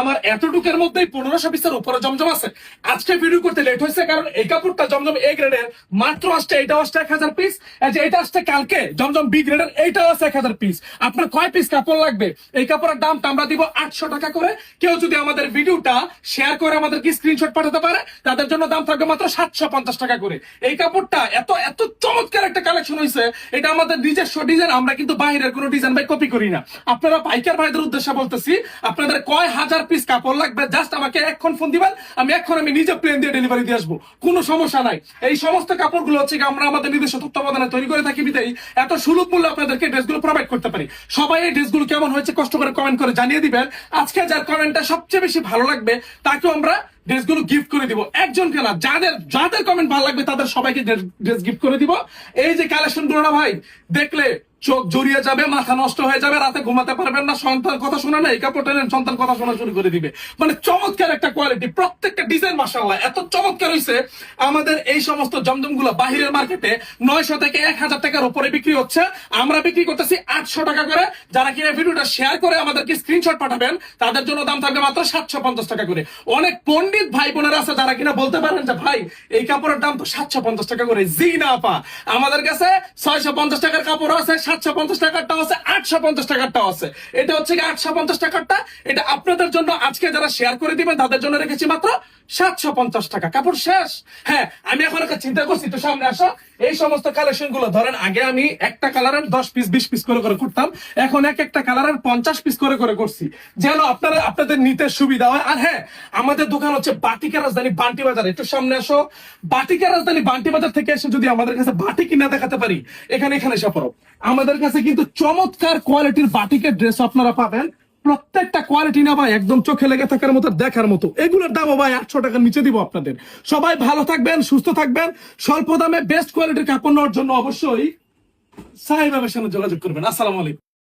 আমার এতটুকের মধ্যেই 1500 পিসের উপরে জমজম আছে। আজকে ভিডিও করতে লেট হয়েছে কারণ এই কাপড়টা জমজম এ গ্রেডের মাত্র আসছে, এটা আসছে 1000 পিস। যে এটা আসছে কালকে জমজম বি গ্রেডের, এইটাও আছে 1000 পিস। আপনার কয় পিস কাপড় লাগবে? এই কাপড়ের দামটা আমরা দিব 800 টাকা করে। কেউ যদি আমাদের ভিডিওটা শেয়ার করে আমাদেরকে স্ক্রিনশট পাঠাতে পারে তাদের জন্য দাম থাকবে মাত্র 750 টাকা করে। এই কাপড়টা এত এত চমৎকার একটা কালেকশন হয়েছে, এটা আমাদের নিজস্ব ডিজাইন। আমরা কিন্তু বাইরের কোনো ডিজাইন ভাই কপি করি না। আপনারা পাইকার ভাইদের উদ্দেশ্যে বলতেছি, আপনাদের কয় হাজার পিস কাপড় লাগবে জাস্ট আমাকে এখন ফোন দিবেন, আমি নিজে প্লেন দিয়ে ডেলিভারি দিয়ে আসবো, কোনো সমস্যা নাই। এই সমস্ত কাপড়গুলো হচ্ছে আমরা আমাদের নিজস্ব তত্ত্বাবধানে তৈরি করে থাকি, বিদায়ী এত সুলভ মূল্যে আপনাদেরকে ড্রেসগুলো প্রোভাইড করতে পারি। সবাই এই ড্রেসগুলো কেমন হয়েছে কষ্ট করে কমেন্ট করে জানিয়ে দিবেন। আজকে যার কমেন্টটা সবচেয়ে বেশি ভালো লাগবে তাকেও আমরা ড্রেসগুলো গিফট করে দিব। একজনকে না, যাদের যাদের কমেন্ট ভালো লাগবে তাদের সবাইকে ড্রেস গিফট করে দিব। এই যে কালেকশন গুলো না ভাই, দেখলে চোখ জড়িয়ে যাবে, মাথা নষ্ট হয়ে যাবে, রাতে ঘুমাতে পারবেন না। সন্তান কথা শোনা না, এই কাপড়টা নেন, সন্তান কথা শোনা শুরু করে দিবে। মানে চমৎকার একটা কোয়ালিটি, প্রত্যেকটা ডিজাইন মাশাআল্লাহ এত চমৎকার হয়েছে। আমাদের এই সমস্ত জমজম গুলো বাহিরের মার্কেটে 900 থেকে 1000 টাকার উপরে বিক্রি হচ্ছে, আমরা বিক্রি করতেছি 800 টাকা করে। যারা কিনা ভিডিওটা শেয়ার করে আমাদেরকে স্ক্রিনশট পাঠাবেন তাদের জন্য দাম থাকবে মাত্র 750 টাকা করে। অনেক পণ্ডিত ভাই বোনেরা আছে যারা কিনা বলতে পারেন যে ভাই এই কাপড়ের দাম তো 750 টাকা করে। জি না আপা, আমাদের কাছে 650 টাকার কাপড় আছে, 750 টাকারটাও আছে, 850 টাকারটাও আছে। এটা হচ্ছে 850 টাকারটা, এটা আপনাদের জন্য আজকে যারা শেয়ার করে দিবেন তাদের জন্য রেখেছি মাত্র 750 টাকা। কাপড় শেষ। হ্যাঁ, আমি এখন একটা চিন্তা করছি, তো সামনে আসো। এই সমস্ত কালেকশন গুলো ধরেন আগে আমি একটা কালারের 10 পিস 20 পিস করে করতাম, এখন একটা কালারের 50 পিস করে করছি, যেন আপনাদের নিতে সুবিধা হয়। আর হ্যাঁ, আমাদের দোকান হচ্ছে বাটিকা রাজধানী বান্টি বাজার। একটু সামনে আসো। বাটিকা রাজধানী বান্টি বাজার থেকে এসে যদি আমাদের কাছে বাটিক কিনা দেখাতে পারি, এখানে এসে পড়ো। আমাদের কাছে কিন্তু চমৎকার কোয়ালিটির বাটিকের ড্রেস আপনারা পাবেন। প্রত্যেকটা কোয়ালিটি না ভাই একদম চোখে লেগে থাকার মতো, দেখার মতো। এগুলোর দামও ভাই 800 টাকার নিচে দিব আপনাদের। সবাই ভালো থাকবেন, সুস্থ থাকবেন। স্বল্প দামে বেস্ট কোয়ালিটির কাপড় নেওয়ার জন্য অবশ্যই সাহেব ভাইয়ের সাথে যোগাযোগ করবেন। আসসালামু আলাইকুম।